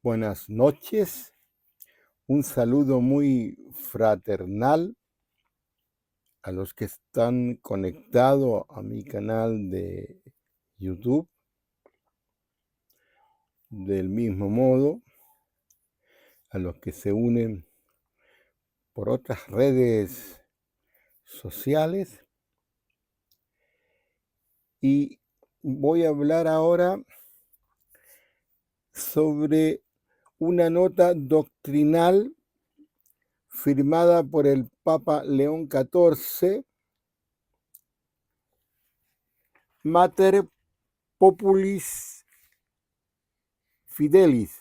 Buenas noches, un saludo muy fraternal a los que están conectados a mi canal de YouTube. Del mismo modo, a los que se unen por otras redes sociales. Y voy a hablar ahora sobre una nota doctrinal firmada por el Papa León XIV, Mater Populis Fidelis.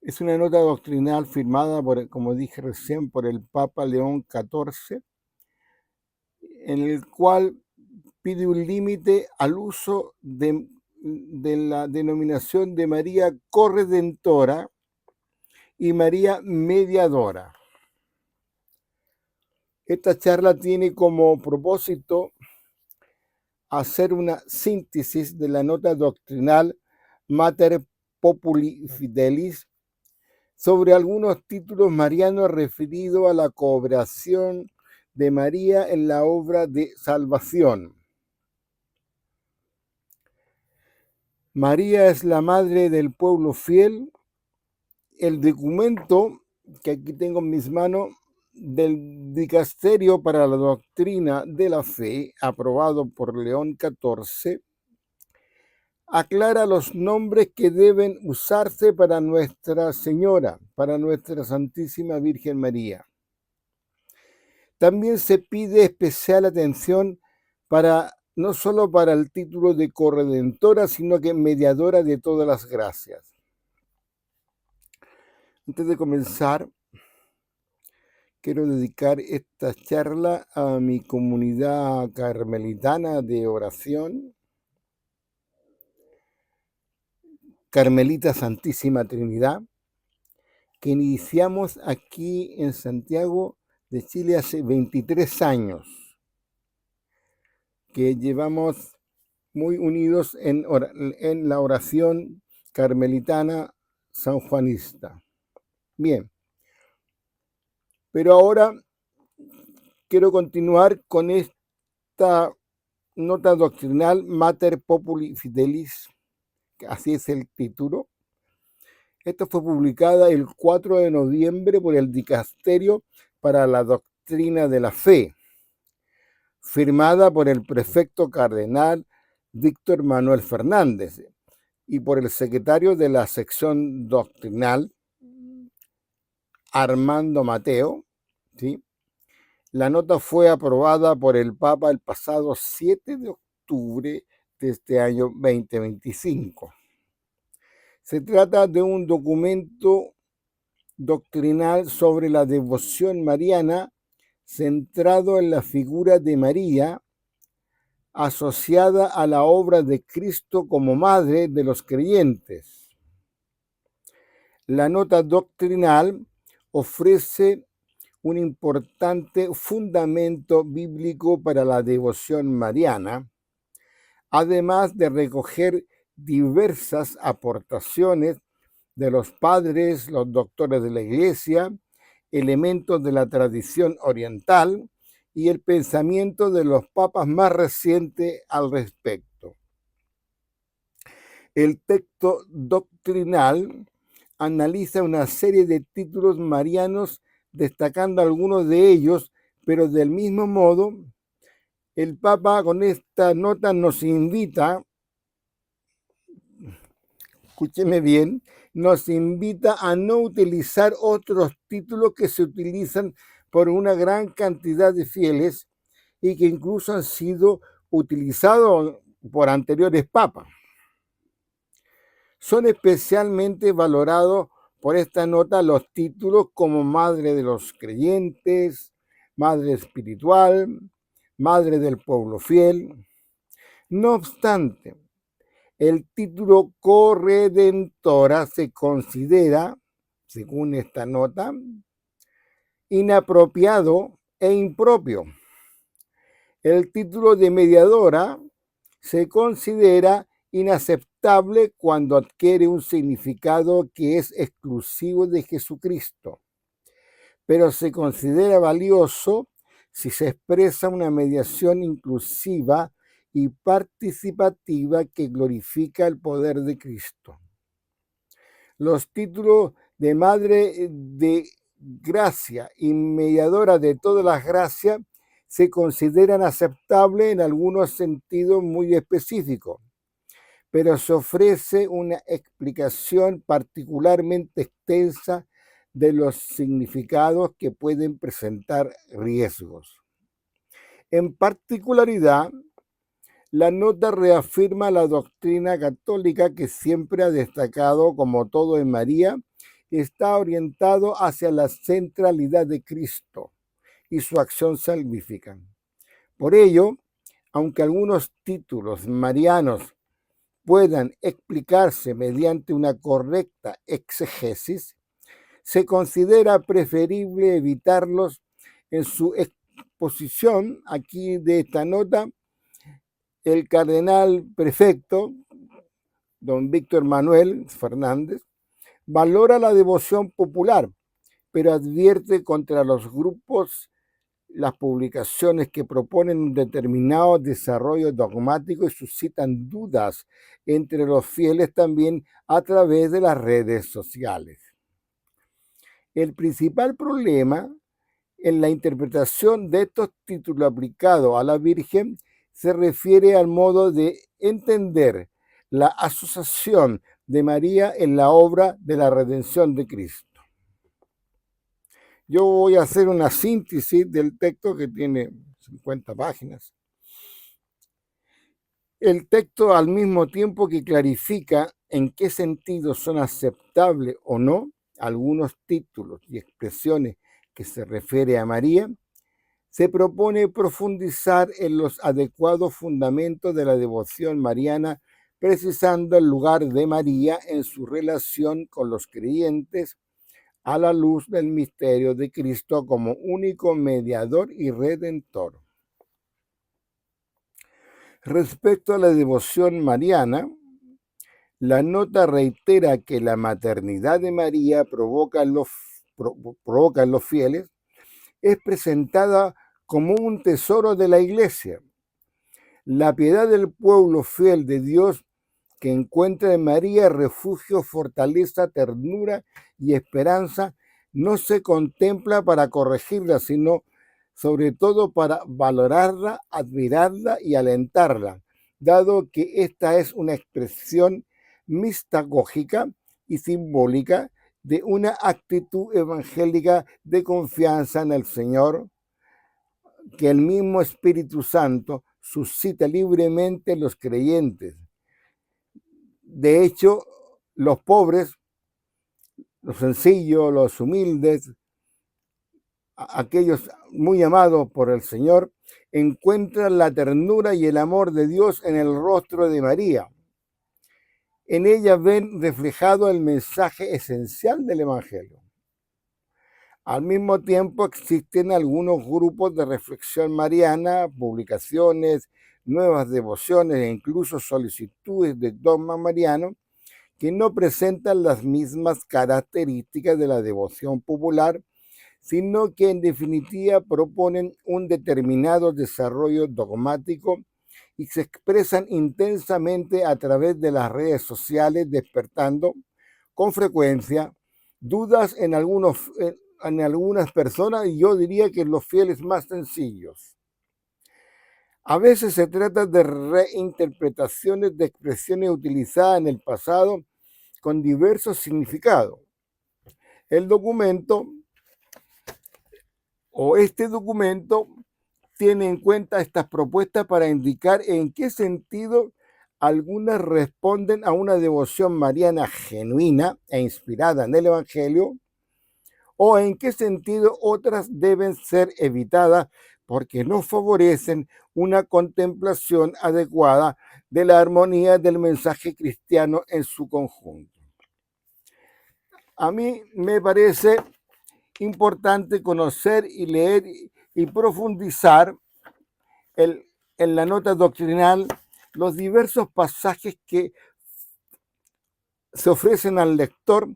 Es una nota doctrinal firmada, como dije recién, por el Papa León XIV, en el cual pide un límite al uso de la denominación de María Corredentora y María Mediadora. Esta charla tiene como propósito hacer una síntesis de la nota doctrinal Mater Populi Fidelis sobre algunos títulos marianos referidos a la cooperación de María en la obra de salvación. María es la madre del pueblo fiel. El documento que aquí tengo en mis manos del Dicasterio para la Doctrina de la Fe, aprobado por León XIV, aclara los nombres que deben usarse para Nuestra Señora, para Nuestra Santísima Virgen María. También se pide especial atención no solo para el título de corredentora, sino que mediadora de todas las gracias. Antes de comenzar, quiero dedicar esta charla a mi comunidad carmelitana de oración, Carmelita Santísima Trinidad, que iniciamos aquí en Santiago de Chile hace 23 años, que llevamos muy unidos en la oración carmelitana sanjuanista. Bien, pero ahora quiero continuar con esta nota doctrinal Mater Populi Fidelis, que así es el título. Esto fue publicada el 4 de noviembre por el Dicasterio para la Doctrina de la Fe, firmada por el prefecto cardenal Víctor Manuel Fernández y por el secretario de la sección doctrinal, Armando Mateo, ¿sí? La nota fue aprobada por el Papa el pasado 7 de octubre de este año 2025. Se trata de un documento doctrinal sobre la devoción mariana centrado en la figura de María, asociada a la obra de Cristo como madre de los creyentes. La nota doctrinal ofrece un importante fundamento bíblico para la devoción mariana, además de recoger diversas aportaciones de los padres, los doctores de la Iglesia, elementos de la tradición oriental y el pensamiento de los papas más recientes al respecto. El texto doctrinal analiza una serie de títulos marianos, destacando algunos de ellos, pero del mismo modo, el Papa con esta nota nos invita, escúcheme bien, nos invita a no utilizar otros títulos que se utilizan por una gran cantidad de fieles y que incluso han sido utilizados por anteriores papas. Son especialmente valorados por esta nota los títulos como Madre de los Creyentes, Madre Espiritual, Madre del Pueblo Fiel. No obstante, el título Corredentora se considera, según esta nota, inapropiado e impropio. El título de mediadora se considera inaceptable aceptable cuando adquiere un significado que es exclusivo de Jesucristo, pero se considera valioso si se expresa una mediación inclusiva y participativa que glorifica el poder de Cristo. Los títulos de Madre de Gracia y Mediadora de todas las gracias se consideran aceptables en algunos sentidos muy específicos, pero se ofrece una explicación particularmente extensa de los significados que pueden presentar riesgos. En particularidad, la nota reafirma la doctrina católica que siempre ha destacado como todo en María está orientado hacia la centralidad de Cristo y su acción salvífica. Por ello, aunque algunos títulos marianos puedan explicarse mediante una correcta exégesis, se considera preferible evitarlos en su exposición. Aquí de esta nota, el cardenal prefecto, don Víctor Manuel Fernández, valora la devoción popular, pero advierte contra los grupos, las publicaciones que proponen un determinado desarrollo dogmático y suscitan dudas entre los fieles también a través de las redes sociales. El principal problema en la interpretación de estos títulos aplicados a la Virgen se refiere al modo de entender la asociación de María en la obra de la redención de Cristo. Yo voy a hacer una síntesis del texto que tiene 50 páginas. El texto, al mismo tiempo que clarifica en qué sentido son aceptables o no algunos títulos y expresiones que se refiere a María, se propone profundizar en los adecuados fundamentos de la devoción mariana, precisando el lugar de María en su relación con los creyentes a la luz del misterio de Cristo como único mediador y redentor. Respecto a la devoción mariana, la nota reitera que la maternidad de María provoca en los fieles, es presentada como un tesoro de la Iglesia. La piedad del pueblo fiel de Dios que encuentra en María refugio, fortaleza, ternura y esperanza, no se contempla para corregirla, sino sobre todo para valorarla, admirarla y alentarla, dado que esta es una expresión mistagógica y simbólica de una actitud evangélica de confianza en el Señor, que el mismo Espíritu Santo suscita libremente en los creyentes. De hecho, los pobres, los sencillos, los humildes, aquellos muy amados por el Señor, encuentran la ternura y el amor de Dios en el rostro de María. En ella ven reflejado el mensaje esencial del Evangelio. Al mismo tiempo existen algunos grupos de reflexión mariana, publicaciones, nuevas devociones e incluso solicitudes de dogma mariano que no presentan las mismas características de la devoción popular, sino que en definitiva proponen un determinado desarrollo dogmático y se expresan intensamente a través de las redes sociales, despertando con frecuencia dudas en algunas personas, y yo diría que en los fieles más sencillos. A veces se trata de reinterpretaciones de expresiones utilizadas en el pasado con diversos significados. El documento este documento tiene en cuenta estas propuestas para indicar en qué sentido algunas responden a una devoción mariana genuina e inspirada en el Evangelio, o en qué sentido otras deben ser evitadas porque no favorecen una contemplación adecuada de la armonía del mensaje cristiano en su conjunto. A mí me parece importante conocer y leer y profundizar en la nota doctrinal los diversos pasajes que se ofrecen al lector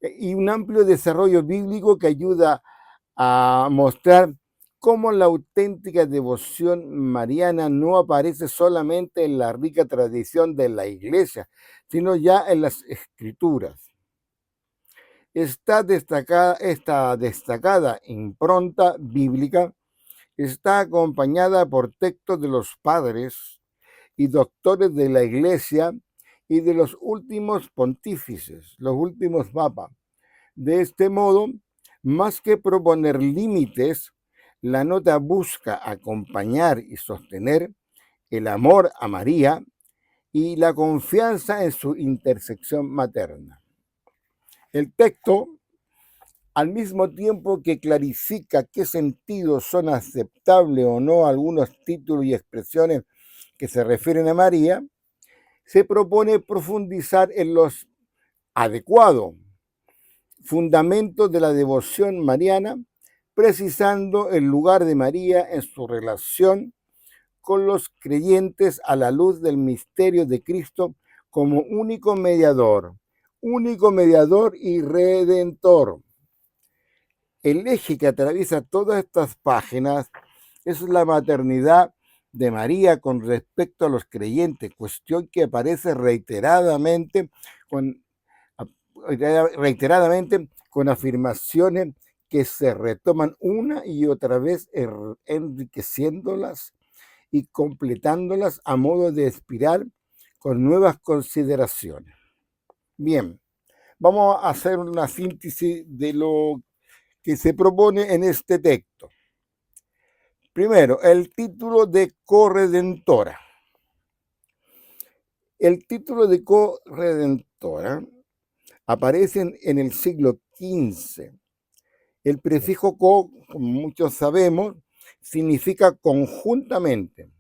y un amplio desarrollo bíblico que ayuda a mostrar cómo la auténtica devoción mariana no aparece solamente en la rica tradición de la Iglesia, sino ya en las Escrituras. Esta destacada impronta bíblica está acompañada por textos de los padres y doctores de la Iglesia y de los últimos pontífices, los últimos papas. De este modo, más que proponer límites, la nota busca acompañar y sostener el amor a María y la confianza en su intersección materna. El texto, al mismo tiempo que clarifica qué sentidos son aceptables o no algunos títulos y expresiones que se refieren a María, se propone profundizar en los adecuados fundamentos de la devoción mariana, precisando el lugar de María en su relación con los creyentes a la luz del misterio de Cristo como único mediador y redentor. El eje que atraviesa todas estas páginas es la maternidad de María con respecto a los creyentes, cuestión que aparece reiteradamente con afirmaciones que se retoman una y otra vez, enriqueciéndolas y completándolas a modo de espiral con nuevas consideraciones. Bien, vamos a hacer una síntesis de lo que se propone en este texto. Primero, el título de corredentora. El título de corredentora aparece en el siglo XV. El prefijo co, como muchos sabemos, significa conjuntamente.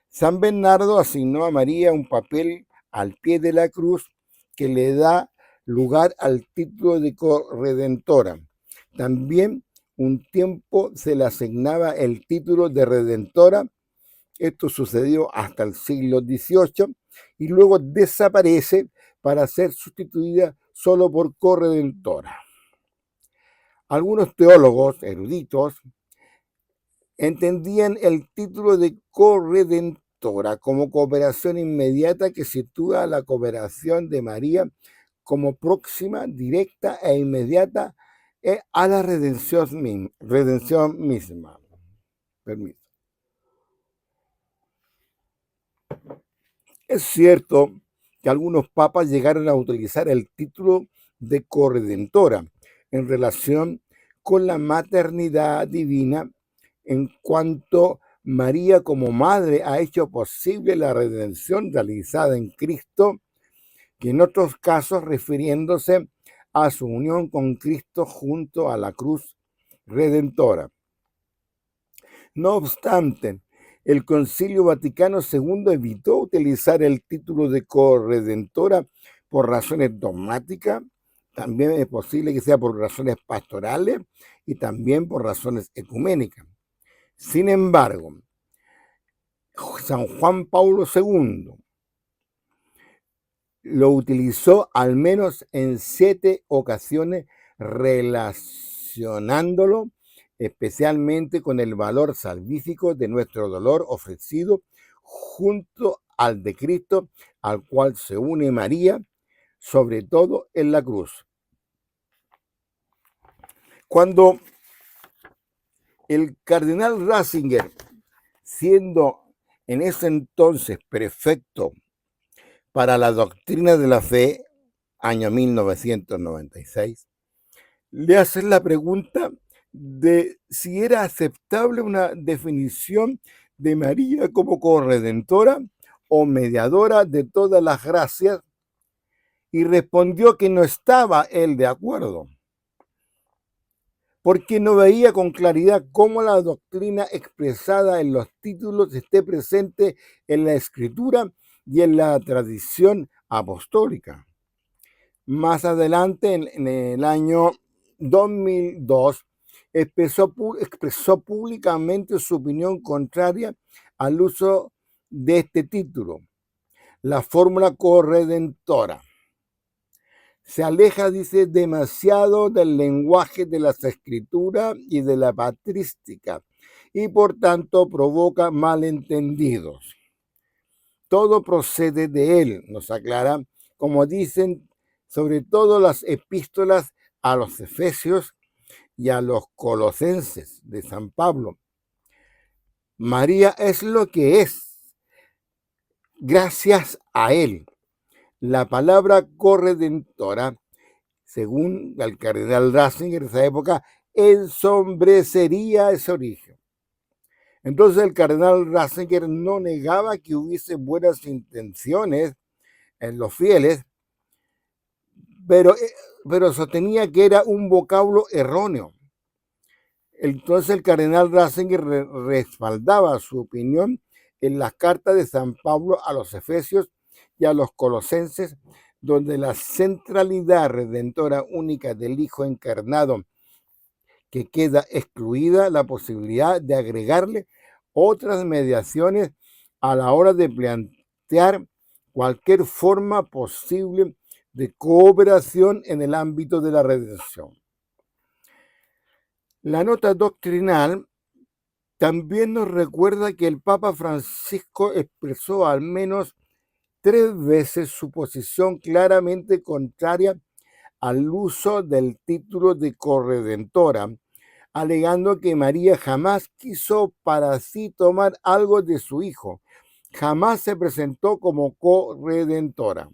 San Bernardo asignó a María un papel al pie de la cruz que le da lugar al título de corredentora. También un tiempo se le asignaba el título de redentora. Esto sucedió hasta el siglo XVIII y luego desaparece para ser sustituida solo por corredentora. Algunos teólogos eruditos entendían el título de corredentora como cooperación inmediata que sitúa la cooperación de María como próxima, directa e inmediata a la redención misma. Permiso. Es cierto que algunos papas llegaron a utilizar el título de corredentora en relación con la maternidad divina, en cuanto María como madre ha hecho posible la redención realizada en Cristo, que en otros casos refiriéndose a su unión con Cristo junto a la cruz redentora. No obstante, el Concilio Vaticano II evitó utilizar el título de corredentora por razones dogmáticas. También es posible que sea por razones pastorales y también por razones ecuménicas. Sin embargo, San Juan Pablo II lo utilizó al menos en 7 ocasiones, relacionándolo especialmente con el valor salvífico de nuestro dolor ofrecido junto al de Cristo, al cual se une María, sobre todo en la cruz. Cuando el cardenal Ratzinger, siendo en ese entonces prefecto para la doctrina de la fe, año 1996, le hacen la pregunta de si era aceptable una definición de María como corredentora o mediadora de todas las gracias, y respondió que no estaba él de acuerdo, porque no veía con claridad cómo la doctrina expresada en los títulos esté presente en la Escritura y en la tradición apostólica. Más adelante, en el año 2002, expresó públicamente su opinión contraria al uso de este título, la fórmula corredentora. Se aleja, dice, demasiado del lenguaje de las escrituras y de la patrística, y por tanto provoca malentendidos. Todo procede de él, nos aclara, como dicen sobre todo las epístolas a los Efesios y a los Colosenses de San Pablo. María es lo que es, gracias a él. La palabra corredentora, según el cardenal Ratzinger de esa época, ensombrecería ese origen. Entonces el cardenal Ratzinger no negaba que hubiese buenas intenciones en los fieles, pero sostenía que era un vocablo erróneo. Entonces el cardenal Ratzinger respaldaba su opinión en las cartas de San Pablo a los Efesios y a los Colosenses, donde la centralidad redentora única del Hijo encarnado, que queda excluida la posibilidad de agregarle otras mediaciones a la hora de plantear cualquier forma posible de cooperación en el ámbito de la redención. La nota doctrinal también nos recuerda que el Papa Francisco expresó al menos 3 veces su posición claramente contraria al uso del título de corredentora, alegando que María jamás quiso para sí tomar algo de su hijo, jamás se presentó como corredentora.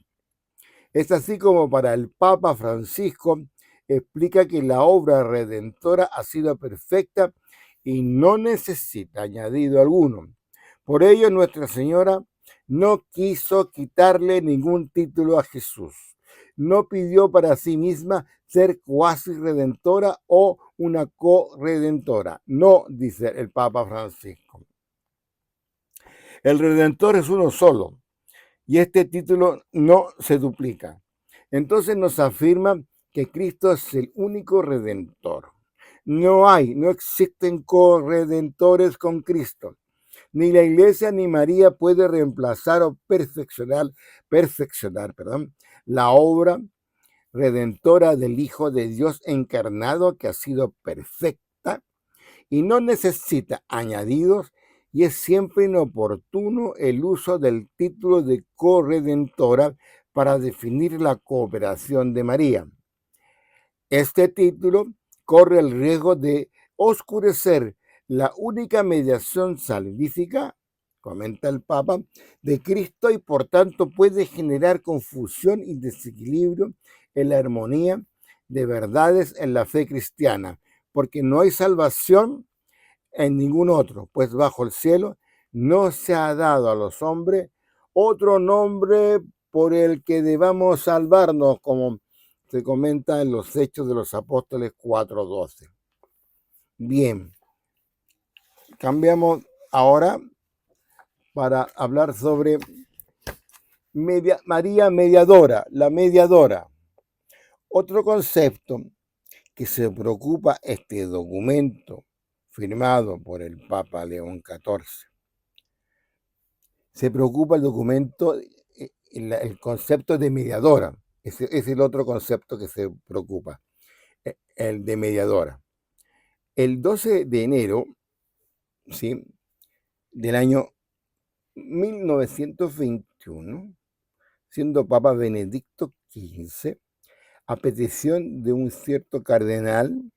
Es así como para el Papa Francisco explica que la obra redentora ha sido perfecta y no necesita añadido alguno. Por ello, Nuestra Señora no quiso quitarle ningún título a Jesús. No pidió para sí misma ser cuasi redentora o una corredentora. No, dice el Papa Francisco. El Redentor es uno solo y este título no se duplica. Entonces nos afirma que Cristo es el único Redentor. No existen corredentores con Cristo. Ni la Iglesia ni María puede reemplazar o perfeccionar la obra redentora del Hijo de Dios encarnado, que ha sido perfecta y no necesita añadidos, y es siempre inoportuno el uso del título de corredentora para definir la cooperación de María. Este título corre el riesgo de oscurecer la única mediación salvífica, comenta el Papa, de Cristo, y por tanto puede generar confusión y desequilibrio en la armonía de verdades en la fe cristiana, porque no hay salvación en ningún otro, pues bajo el cielo no se ha dado a los hombres otro nombre por el que debamos salvarnos, como se comenta en los Hechos de los Apóstoles 4:12. Bien, cambiamos ahora para hablar sobre María Mediadora, la mediadora. Otro concepto que se preocupa este documento firmado por el Papa León XIV. Se preocupa el documento, el concepto de mediadora. Ese es el otro concepto que se preocupa, el de mediadora. El 12 de enero, ¿sí?, del año 1921, siendo Papa Benedicto XV, a petición de un cierto cardenal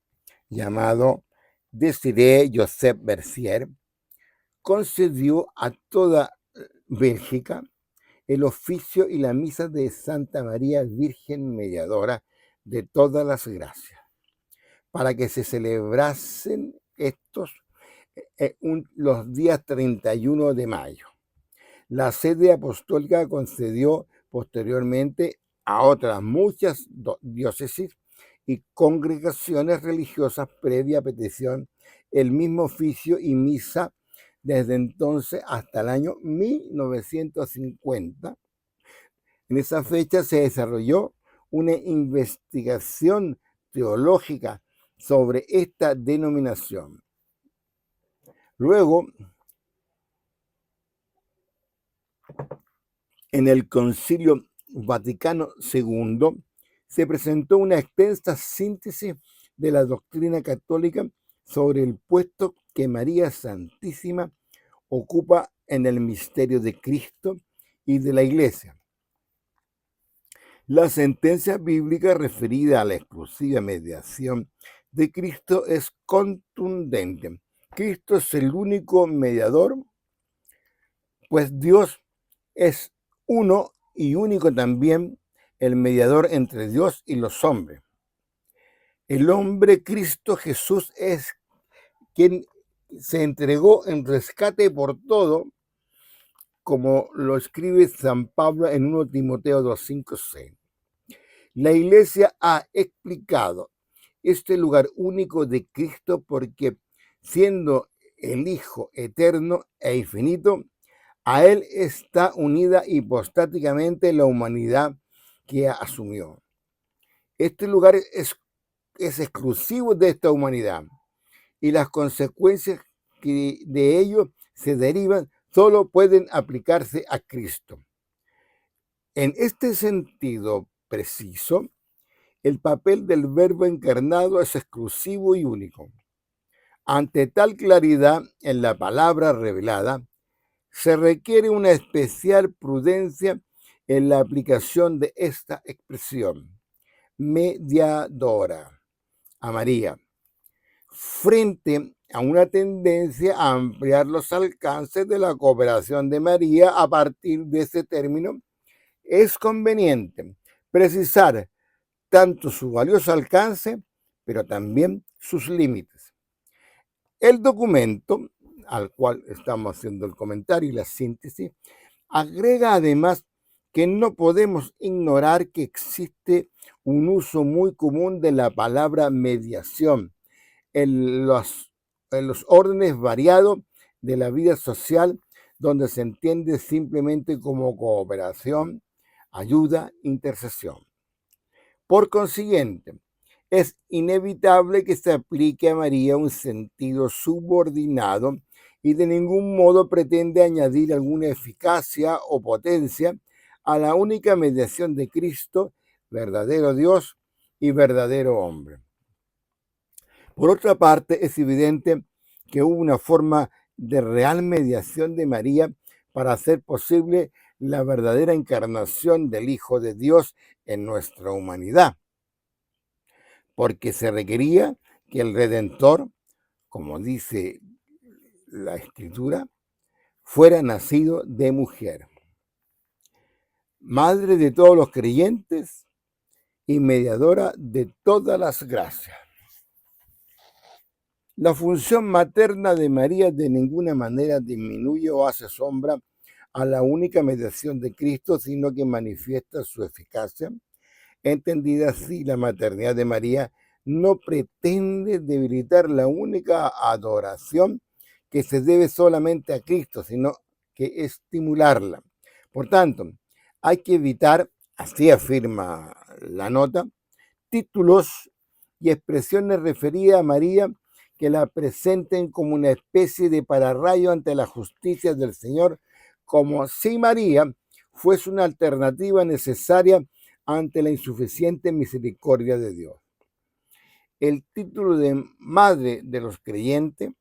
llamado Désiré Joseph Mercier, concedió a toda Bélgica el oficio y la misa de Santa María Virgen Mediadora de todas las gracias, para que se celebrasen estos los días 31 de mayo. La sede apostólica concedió posteriormente a otras muchas diócesis y congregaciones religiosas previa petición el mismo oficio y misa desde entonces hasta el año 1950. En esa fecha se desarrolló una investigación teológica sobre esta denominación. Luego, en el Concilio Vaticano II, se presentó una extensa síntesis de la doctrina católica sobre el puesto que María Santísima ocupa en el misterio de Cristo y de la Iglesia. La sentencia bíblica referida a la exclusiva mediación de Cristo es contundente. Cristo es el único mediador, pues Dios es uno y único también el mediador entre Dios y los hombres. El hombre Cristo Jesús es quien se entregó en rescate por todo, como lo escribe San Pablo en 1 Timoteo 2:5-6. La Iglesia ha explicado este lugar único de Cristo porque, siendo el Hijo eterno e infinito, a Él está unida hipostáticamente la humanidad que asumió. Este lugar es exclusivo de esta humanidad y las consecuencias que de ello se derivan solo pueden aplicarse a Cristo. En este sentido preciso, el papel del Verbo encarnado es exclusivo y único. Ante tal claridad en la palabra revelada, se requiere una especial prudencia en la aplicación de esta expresión, mediadora, a María, frente a una tendencia a ampliar los alcances de la cooperación de María a partir de ese término. Es conveniente precisar tanto su valioso alcance, pero también sus límites. El documento al cual estamos haciendo el comentario y la síntesis agrega además que no podemos ignorar que existe un uso muy común de la palabra mediación en los órdenes variados de la vida social, donde se entiende simplemente como cooperación, ayuda, intercesión. Por consiguiente, es inevitable que se aplique a María un sentido subordinado y de ningún modo pretende añadir alguna eficacia o potencia a la única mediación de Cristo, verdadero Dios y verdadero hombre. Por otra parte, es evidente que hubo una forma de real mediación de María para hacer posible la verdadera encarnación del Hijo de Dios en nuestra humanidad, porque se requería que el Redentor, como dice la Escritura, fuera nacido de mujer, madre de todos los creyentes y mediadora de todas las gracias. La función materna de María de ninguna manera disminuye o hace sombra a la única mediación de Cristo, sino que manifiesta su eficacia. Entendida así, la maternidad de María no pretende debilitar la única adoración que se debe solamente a Cristo, sino que estimularla. Por tanto, hay que evitar, así afirma la nota, títulos y expresiones referidas a María que la presenten como una especie de pararrayo ante la justicia del Señor, como si María fuese una alternativa necesaria ante la insuficiente misericordia de Dios. El título de Madre de los Creyentes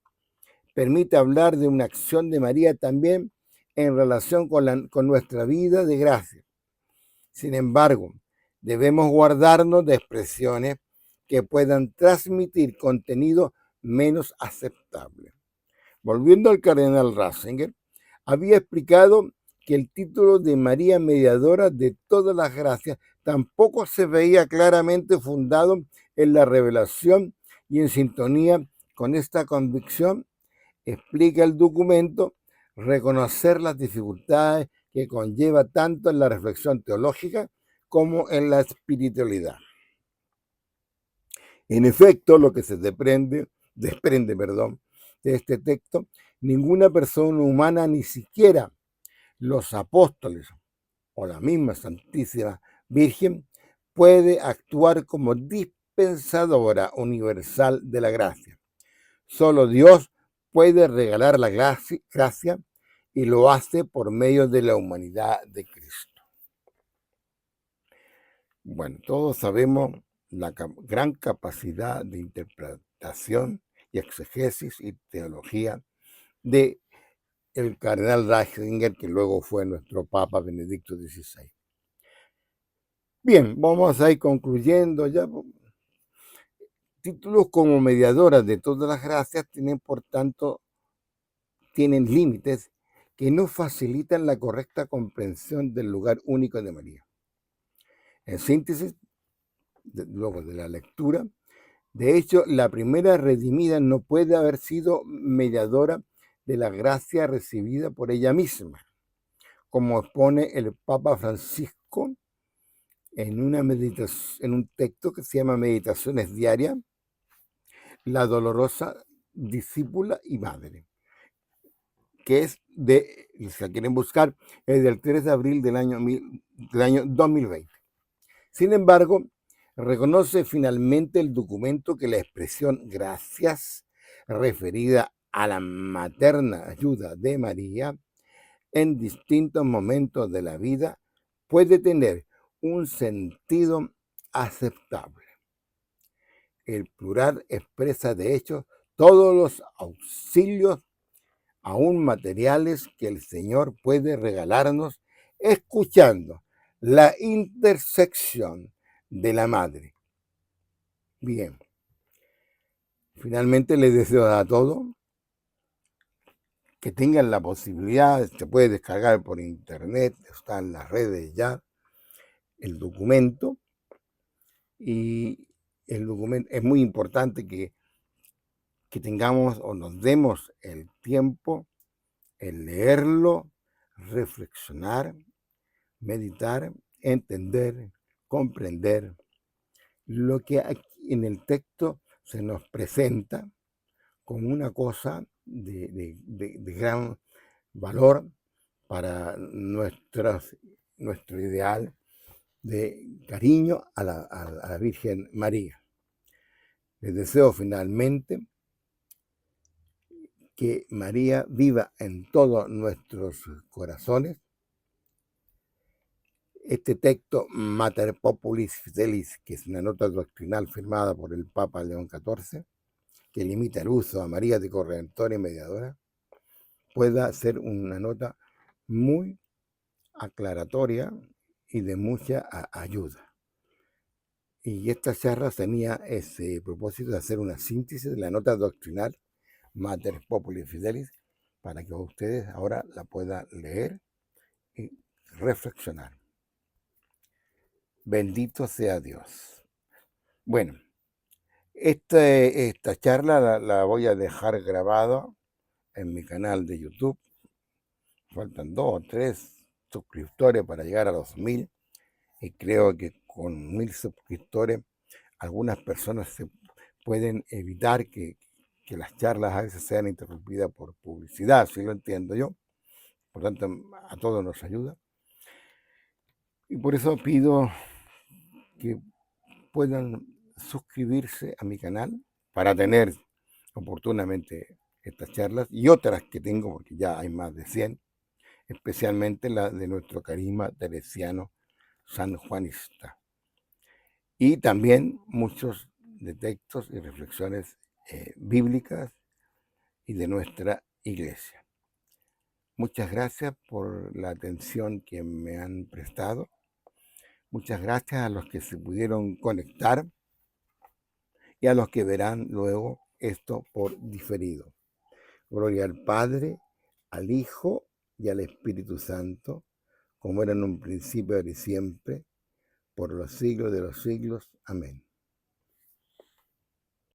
permite hablar de una acción de María también en relación con nuestra vida de gracia. Sin embargo, debemos guardarnos de expresiones que puedan transmitir contenido menos aceptable. Volviendo al cardenal Ratzinger, había explicado que el título de María Mediadora de todas las gracias tampoco se veía claramente fundado en la revelación y en sintonía con esta convicción. Explica el documento reconocer las dificultades que conlleva tanto en la reflexión teológica como en la espiritualidad. En efecto, lo que se desprende de este texto, ninguna persona humana, ni siquiera los apóstoles o la misma Santísima Virgen, puede actuar como dispensadora universal de la gracia. Solo Dios puede regalar la gracia y lo hace por medio de la humanidad de Cristo. Bueno, todos sabemos la gran capacidad de interpretación y exegesis y teología de el cardenal Ratzinger, que luego fue nuestro Papa Benedicto XVI. Bien, vamos a ir concluyendo ya. Títulos como mediadoras de todas las gracias tienen límites que no facilitan la correcta comprensión del lugar único de María. En síntesis, luego de la lectura, de hecho, la primera redimida no puede haber sido mediadora de la gracia recibida por ella misma, como expone el Papa Francisco en un texto que se llama Meditaciones Diarias, la dolorosa discípula y madre, que es si la quieren buscar, es del 3 de abril del año 2020. Sin embargo, reconoce finalmente el documento que la expresión gracias, referida a la materna ayuda de María en distintos momentos de la vida, puede tener un sentido aceptable. El plural expresa, de hecho, todos los auxilios, aún materiales, que el Señor puede regalarnos escuchando la intersección de la madre. Bien, finalmente les deseo a todos que tengan la posibilidad, se puede descargar por internet, está en las redes ya, el documento, y el documento es muy importante que tengamos o nos demos el tiempo en leerlo, reflexionar, meditar, entender, comprender lo que aquí en el texto se nos presenta como una cosa de gran valor para nuestro ideal de cariño a la Virgen María. Les deseo finalmente que María viva en todos nuestros corazones. Este texto, Mater Populis Fidelis, que es una nota doctrinal firmada por el Papa León XIV, que limita el uso a María de corredentora y mediadora, pueda ser una nota muy aclaratoria y de mucha ayuda. Y esta charla tenía ese propósito de hacer una síntesis de la nota doctrinal Mater Populis Fidelis, para que ustedes ahora la puedan leer y reflexionar. Bendito sea Dios. Bueno, esta charla la voy a dejar grabada en mi canal de YouTube. Faltan 2 o 3 suscriptores para llegar a los 1000, y creo que con 1000 suscriptores algunas personas se pueden evitar que las charlas a veces sean interrumpidas por publicidad, si lo entiendo yo. Por tanto, a todos nos ayuda. Y por eso pido que puedan suscribirse a mi canal para tener oportunamente estas charlas y otras que tengo, porque ya hay más de 100, especialmente la de nuestro carisma teresiano sanjuanista. Y también muchos de textos y reflexiones bíblicas y de nuestra iglesia. Muchas gracias por la atención que me han prestado. Muchas gracias a los que se pudieron conectar y a los que verán luego esto por diferido. Gloria al Padre, al Hijo y al Espíritu Santo, como era en un principio, ahora y siempre, por los siglos de los siglos. Amén.